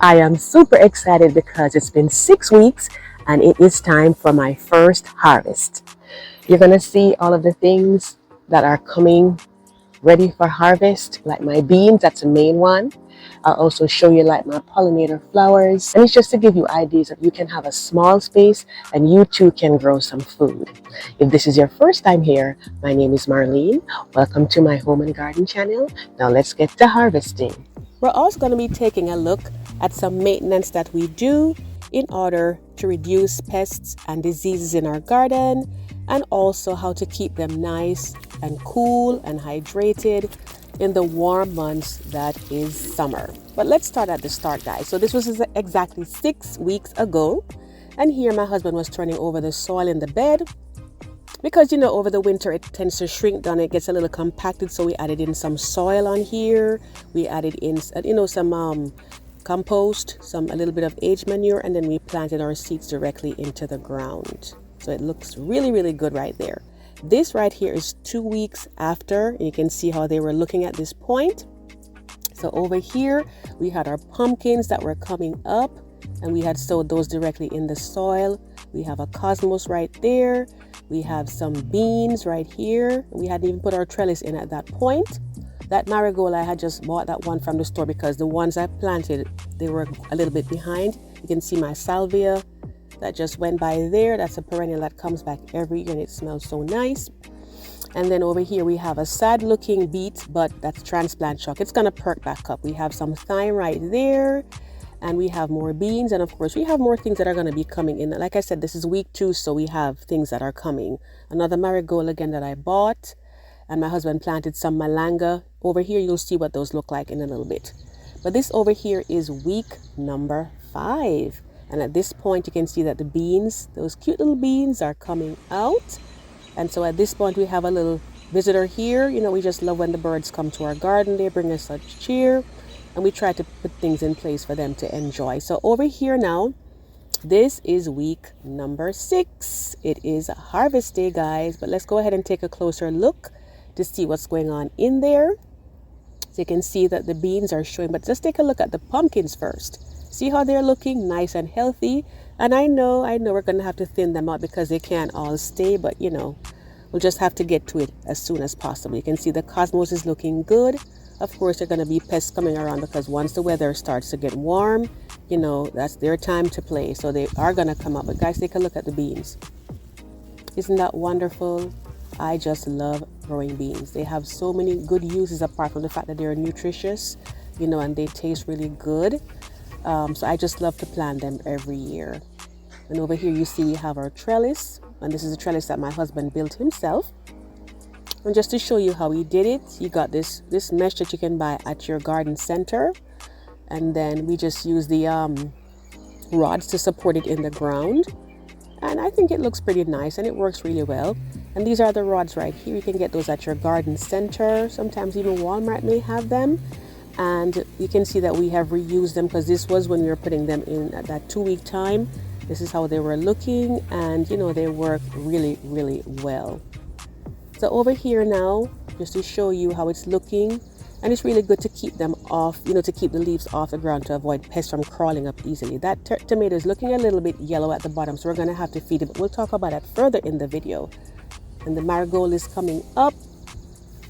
I am super excited because it's been 6 weeks and it is time for my first harvest. You're going to see all of the things that are coming ready for harvest, like my beans, that's the main one. I'll also show you like my pollinator flowers. And it's just to give you ideas that you can have a small space and you too can grow some food. If this is your first time here, my name is Marlene. Welcome to my home and garden channel. Now let's get to harvesting. We're also going to be taking a look at some maintenance that we do in order to reduce pests and diseases in our garden, and also how to keep them nice and cool and hydrated in the warm months that is summer. But let's start at the start, guys. So this was exactly 6 weeks ago, and here my husband was turning over the soil in the bed because over the winter it tends to shrink down, it gets a little compacted, so we added in some soil on here. We added in some compost, a little bit of aged manure, and then we planted our seeds directly into the ground. So it looks really, really good right there. This right here is 2 weeks after, and you can see how they were looking at this point. So over here we had our pumpkins that were coming up, and we had sowed those directly in the soil. We have a cosmos right there. We have some beans right here. We hadn't even put our trellis in at that point. That marigold, I had just bought that one from the store because the ones I planted, they were a little bit behind. You can see my salvia that just went by there. That's a perennial that comes back every year and it smells so nice. And then over here we have a sad looking beet, but that's transplant shock. It's gonna perk back up. We have some thyme right there, and we have more beans, and of course we have more things that are going to be coming in. Like I said, this is week 2, so we have things that are coming. Another marigold again that I bought, and my husband planted some malanga. Over here you'll see what those look like in a little bit. But this over here is week number 5, and at this point you can see that the beans, those cute little beans, are coming out. And so at this point we have a little visitor here. We just love when the birds come to our garden. They bring us such cheer, and we try to put things in place for them to enjoy. So over here now, this is week number 6. It is harvest day, guys, but let's go ahead and take a closer look to see what's going on in there. So you can see that the beans are showing, but let's take a look at the pumpkins first. See how they're looking nice and healthy. And I know we're going to have to thin them out because they can't all stay, but we'll just have to get to it as soon as possible. You can see the cosmos is looking good. Of course, there are going to be pests coming around because once the weather starts to get warm, that's their time to play. So they are going to come up. But guys, take a look at the beans. Isn't that wonderful? I just love growing beans. They have so many good uses apart from the fact that they're nutritious, and they taste really good. So I just love to plant them every year. And over here you see we have our trellis, and this is a trellis that my husband built himself. And just to show you how he did it, you got this mesh that you can buy at your garden center, and then we just use the rods to support it in the ground, and I think it looks pretty nice and it works really well. And these are the rods right here. You can get those at your garden center. Sometimes even Walmart may have them, and you can see that we have reused them because this was when we were putting them in at that 2-week time. This is how they were looking, and they work really, really well. So over here now, just to show you how it's looking, and it's really good to keep them off, to keep the leaves off the ground to avoid pests from crawling up easily. That tomato is looking a little bit yellow at the bottom, so we're going to have to feed it, but we'll talk about that further in the video. And the marigold is coming up.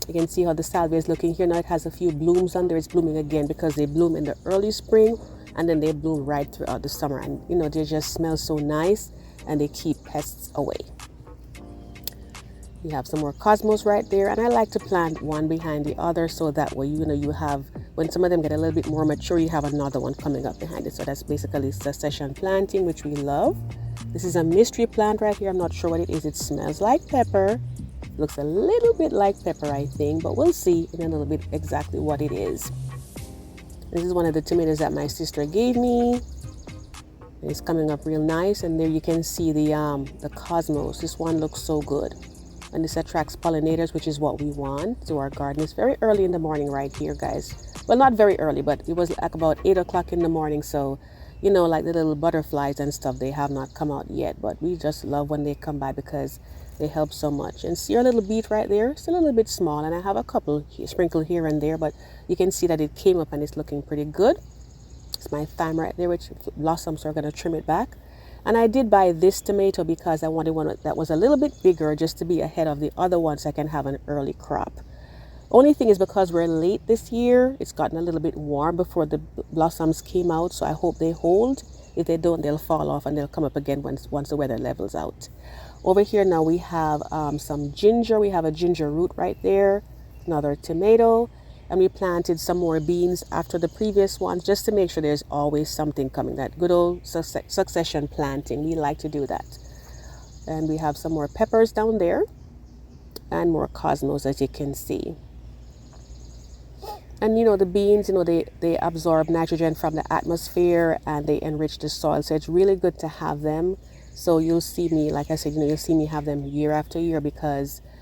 You can see how the salvia is looking here. Now it has a few blooms on there. It's blooming again because they bloom in the early spring, and then they bloom right throughout the summer. And they just smell so nice, and they keep pests away. You have some more cosmos right there, and I like to plant one behind the other so that way you have, when some of them get a little bit more mature, you have another one coming up behind it. So that's basically succession planting, which we love. This is a mystery plant right here. I'm not sure what it is. It smells like pepper. Looks a little bit like pepper, I think, but we'll see in a little bit exactly what it is. This is one of the tomatoes that my sister gave me. It's coming up real nice, and there you can see the cosmos. This one looks so good. And this attracts pollinators, which is what we want to our garden. It's very early in the morning right here, guys. Well, not very early, but it was like about 8 o'clock in the morning. So, like the little butterflies and stuff, they have not come out yet. But we just love when they come by because they help so much. And see our little beet right there? It's a little bit small, and I have a couple sprinkled here and there, but you can see that it came up and it's looking pretty good. It's my thyme right there, which blossoms, so I'm going to trim it back. And I did buy this tomato because I wanted one that was a little bit bigger just to be ahead of the other ones so I can have an early crop. Only thing is because we're late this year, it's gotten a little bit warm before the blossoms came out, so I hope they hold. If they don't, they'll fall off and they'll come up again once the weather levels out. Over here now we have some ginger. We have a ginger root right there, another tomato, and we planted some more beans after the previous ones just to make sure there's always something coming. That good old succession planting, we like to do that. And we have some more peppers down there and more cosmos, as you can see. And the beans, they absorb nitrogen from the atmosphere and they enrich the soil, so it's really good to have them. So you'll see me, like I said, you'll see me have them year after year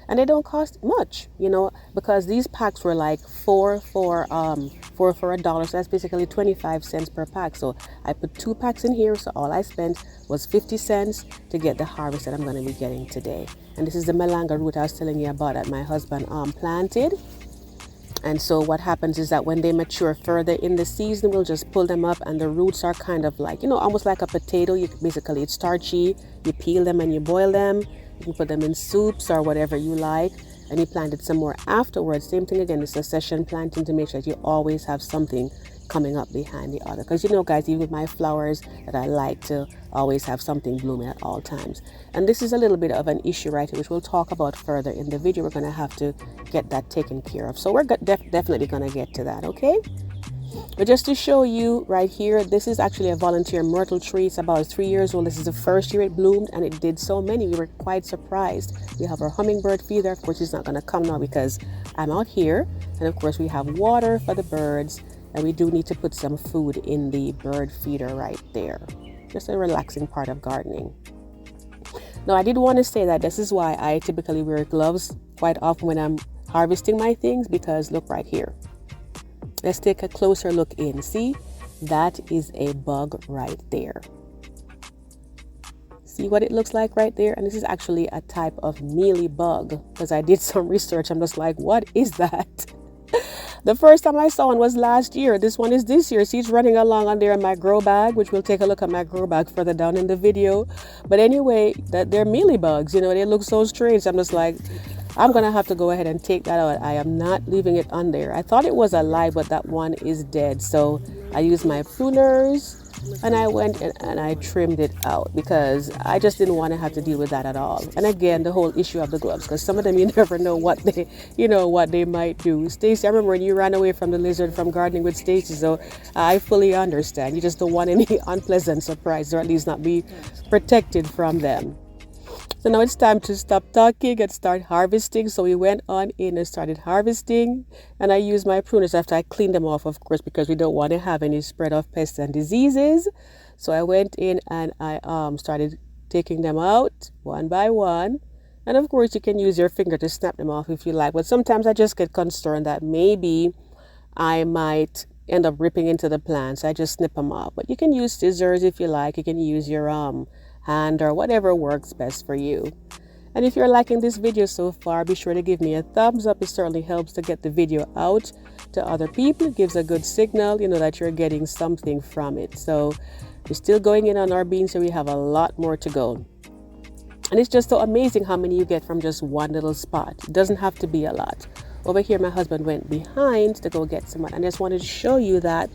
and they don't cost much, because these packs were like four for $1, so that's basically 25 cents per pack. So I put 2 packs in here, so all I spent was 50 cents to get the harvest that I'm going to be getting today. And this is the malanga root I was telling you about that my husband planted. And so what happens is that when they mature further in the season, we'll just pull them up, and the roots are kind of like, almost like a potato. Basically, it's starchy. You peel them and you boil them. You can put them in soups or whatever you like. And you planted some more afterwards. Same thing again, the succession planting to make sure that you always have something coming up behind the other. Because guys, even with my flowers, that I like to always have something blooming at all times. And this is a little bit of an issue right here, which we'll talk about further in the video. We're going to have to get that taken care of. So we're definitely going to get to that, okay? But just to show you right here, this is actually a volunteer myrtle tree. It's about 3 years old. This is the first year it bloomed, and it did so many. We were quite surprised. We have our hummingbird feeder. Of course, he's not going to come now because I'm out here. And of course, we have water for the birds. And we do need to put some food in the bird feeder right there. Just a relaxing part of gardening. Now, I did want to say that this is why I typically wear gloves quite often when I'm harvesting my things, because look right here. Let's take a closer look in. See, that is a bug right there. See what it looks like right there? And this is actually a type of mealy bug, because I did some research. I'm just like, what is that? The first time I saw one was last year. This one is this year. See, it's running along on there in my grow bag, which we'll take a look at my grow bag further down in the video. But anyway, they're mealybugs. They look so strange. I'm just like, I'm going to have to go ahead and take that out. I am not leaving it on there. I thought it was alive, but that one is dead. So I used my pruners and I went and I trimmed it out because I just didn't want to have to deal with that at all. And again, the whole issue of the gloves, because some of them you never know what they might do. Stacy, I remember when you ran away from the lizard from gardening with Stacy, so I fully understand. You just don't want any unpleasant surprise, or at least not be protected from them. So now it's time to stop talking and start harvesting. So we went on in and started harvesting. And I used my pruners after I cleaned them off, of course, because we don't want to have any spread of pests and diseases. So I went in and I started taking them out one by one. And of course, you can use your finger to snap them off if you like. But sometimes I just get concerned that maybe I might end up ripping into the plants. I just snip them off. But you can use scissors if you like. You can use your hand or whatever works best for you. And if you're liking this video so far, be sure to give me a thumbs up. It certainly helps to get the video out to other people. It gives a good signal, that you're getting something from it. So we're still going in on our beans, so we have a lot more to go. And it's just so amazing how many you get from just one little spot. It doesn't have to be a lot. Over here, my husband went behind to go get some. And I just wanted to show you that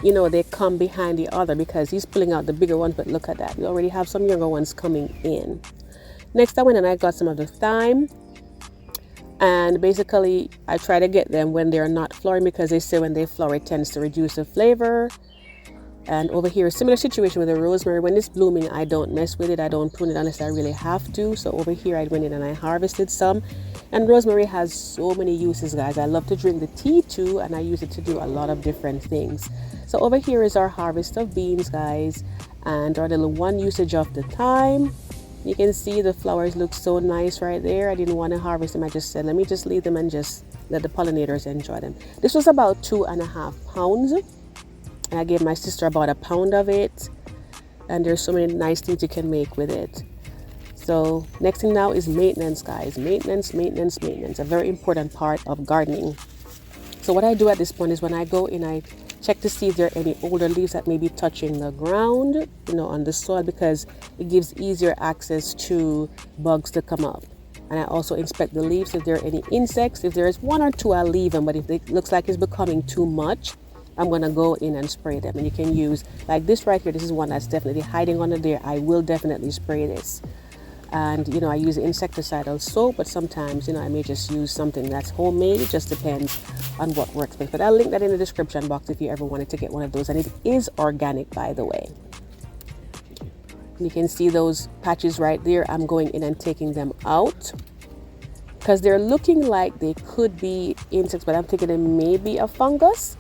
they come behind the other because he's pulling out the bigger ones, but look at that. We already have some younger ones coming in. Next, I went and I got some of the thyme. And basically, I try to get them when they're not flowering because they say when they flower, it tends to reduce the flavor. And over here, similar situation with the rosemary. When it's blooming, I don't mess with it. I don't prune it unless I really have to. So over here, I went in and I harvested some. And rosemary has so many uses, guys. I love to drink the tea too, and I use it to do a lot of different things. So over here is our harvest of beans, guys, and our little one usage of the thyme. You can see the flowers look so nice right there. I didn't want to harvest them. I just said, let me just leave them and just let the pollinators enjoy them. This was about 2.5 pounds. And I gave my sister about a pound of it. And there's so many nice things you can make with it. So next thing now is maintenance, guys. Maintenance. A very important part of gardening. So what I do at this point is when I go in, I Check to see if there are any older leaves that may be touching the ground, on the soil, because it gives easier access to bugs to come up. And I also inspect the leaves if there are any insects. If there is one or two, I'll leave them. But if it looks like it's becoming too much, I'm going to go in and spray them. And you can use, like this right here, this is one that's definitely hiding under there. I will definitely spray this. And, I use insecticidal soap, but sometimes, I may just use something that's homemade. It just depends on what works best. But I'll link that in the description box if you ever wanted to get one of those. And it is organic, by the way. You can see those patches right there. I'm going in and taking them out because they're looking like they could be insects, but I'm thinking it may be a fungus.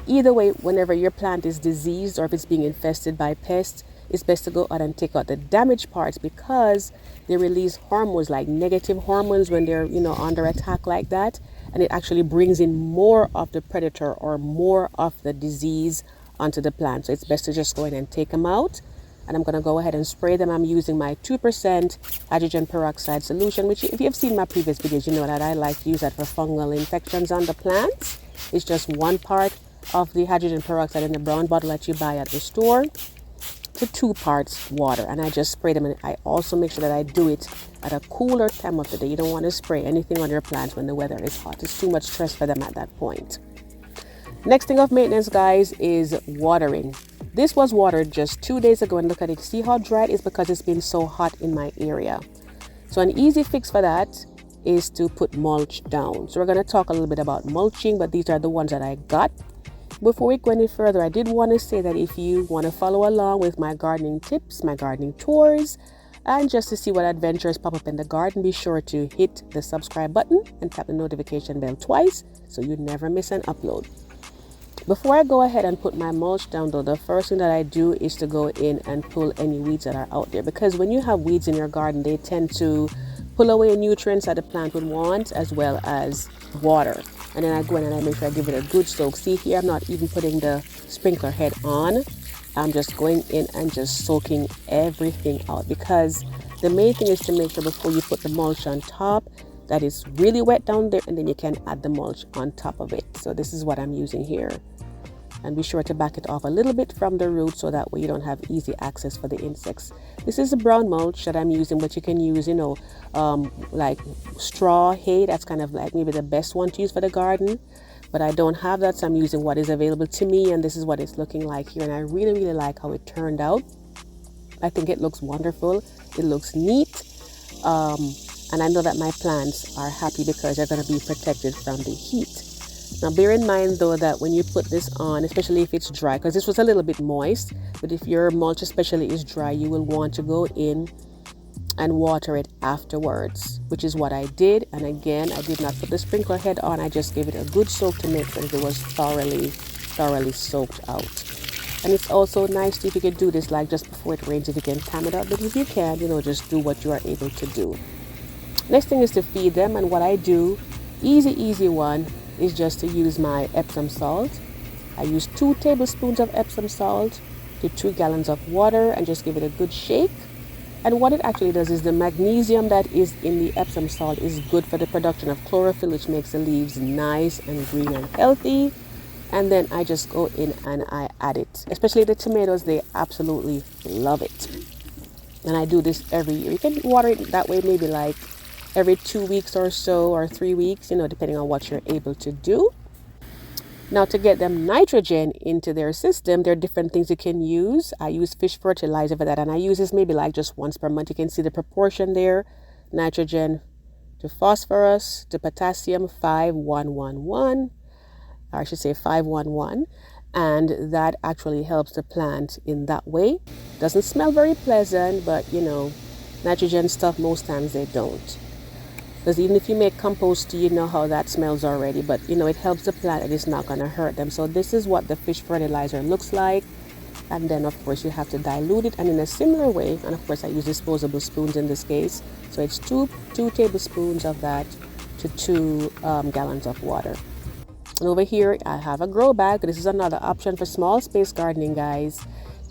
Either way, whenever your plant is diseased or if it's being infested by pests, it's best to go out and take out the damaged parts because they release hormones, like negative hormones, when they're, under attack like that. And it actually brings in more of the predator or more of the disease onto the plant. So it's best to just go in and take them out. And I'm going to go ahead and spray them. I'm using my 2% hydrogen peroxide solution, which if you've seen my previous videos, you know that I like to use that for fungal infections on the plants. It's just 1 part of the hydrogen peroxide in the brown bottle that you buy at the store to 2 parts water. And I just spray them. And I also make sure that I do it at a cooler time of the day. You don't want to spray anything on your plants when the weather is hot. It's too much stress for them at that point. Next thing of maintenance, guys, is watering. This was watered just 2 days ago, and look at it. See how dry it is because it's been so hot in my area. So an easy fix for that is to put mulch down. So we're going to talk a little bit about mulching, but these are the ones that I got. Before we go any further, I did want to say that if you want to follow along with my gardening tips, my gardening tours, and just to see what adventures pop up in the garden, be sure to hit the subscribe button and tap the notification bell twice so you never miss an upload. Before I go ahead and put my mulch down, though, the first thing that I do is to go in and pull any weeds that are out there, because when you have weeds in your garden, they tend to pull away nutrients that the plant would want, as well as water. And then I go in and I make sure I give it a good soak. See here, I'm not even putting the sprinkler head on. I'm just going in and just soaking everything out, because the main thing is to make sure before you put the mulch on top that it's really wet down there, and then you can add the mulch on top of it. So this is what I'm using here. And be sure to back it off a little bit from the root so that way you don't have easy access for the insects. This is a brown mulch that I'm using, but you can use, like straw hay. That's kind of like maybe the best one to use for the garden. But I don't have that, so I'm using what is available to me, and this is what it's looking like here. And I really, really like how it turned out. I think it looks wonderful. It looks neat. And I know that my plants are happy because they're going to be protected from the heat. Now, bear in mind, though, that when you put this on, especially if it's dry, because this was a little bit moist, but if your mulch especially is dry, you will want to go in and water it afterwards, which is what I did. And again, I did not put the sprinkler head on. I just gave it a good soak to make sure that it was thoroughly soaked out. And it's also nice if you could do this like just before it rains, if you can time it out. But if you can, just do what you are able to do. Next thing is to feed them. And what I do, easy one, is just to use my Epsom salt. I use 2 tablespoons of Epsom salt to 2 gallons of water and just give it a good shake. And what it actually does is the magnesium that is in the Epsom salt is good for the production of chlorophyll, which makes the leaves nice and green and healthy. And then I just go in and I add it. Especially the tomatoes, they absolutely love it. And I do this every year. You can water it that way maybe like every 2 weeks or so, or 3 weeks, depending on what you're able to do. Now, to get them nitrogen into their system, there are different things you can use. I use fish fertilizer for that, and I use this maybe like just once per month. You can see the proportion there. Nitrogen to phosphorus to potassium, 5-1-1-1, or I should say 5-1-1. And that actually helps the plant in that way. Doesn't smell very pleasant, but nitrogen stuff, most times they don't. Because even if you make compost, you know how that smells already. But, it helps the plant and it's not going to hurt them. So this is what the fish fertilizer looks like. And then, of course, you have to dilute it. And in a similar way, and of course, I use disposable spoons in this case. So it's two tablespoons of that to 2 gallons of water. And over here, I have a grow bag. This is another option for small space gardening, guys.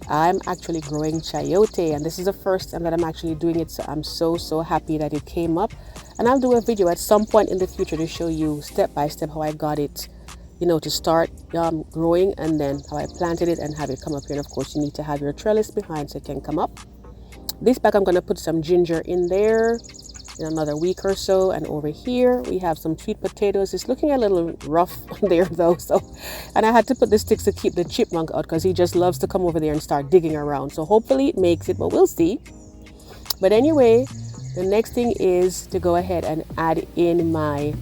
I'm actually growing chayote, and this is the first time that I'm actually doing it. So I'm so happy that it came up. And I'll do a video at some point in the future to show you step by step how I got it to start growing, and then how I planted it and have it come up here. And of course, you need to have your trellis behind so it can come up. This bag, I'm going to put some ginger in there in another week or so. And over here, we have some sweet potatoes. It's looking a little rough there though. And I had to put the sticks to keep the chipmunk out because he just loves to come over there and start digging around. So hopefully it makes it, but we'll see. But anyway, the next thing is to go ahead and add in my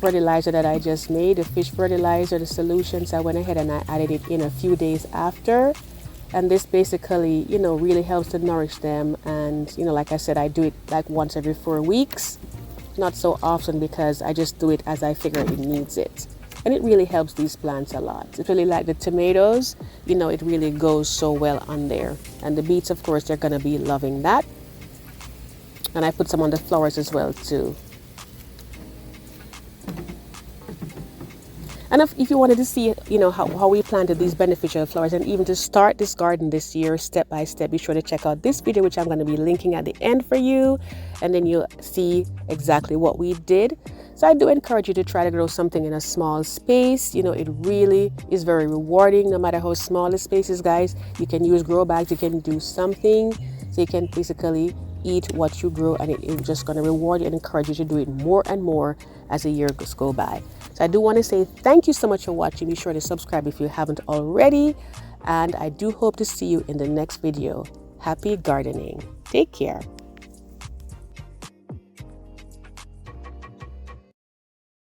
fertilizer that I just made, the fish fertilizer, the solution. So I went ahead and I added it in a few days after. And this basically, really helps to nourish them. And, like I said, I do it like once every 4 weeks. Not so often because I just do it as I figure it needs it. And it really helps these plants a lot. It's really like the tomatoes, it really goes so well on there. And the beets, of course, they're going to be loving that. And I put some on the flowers as well too. And if you wanted to see, how we planted these beneficial flowers and even to start this garden this year step by step, be sure to check out this video, which I'm going to be linking at the end for you. And then you'll see exactly what we did. So I do encourage you to try to grow something in a small space. It really is very rewarding, no matter how small the space is, guys. You can use grow bags, you can do something. So you can basically eat what you grow, and it's just going to reward you and encourage you to do it more and more as the years go by. So I do want to say thank you so much for watching. Be sure to subscribe if you haven't already, and I do hope to see you in the next video. Happy gardening. Take care.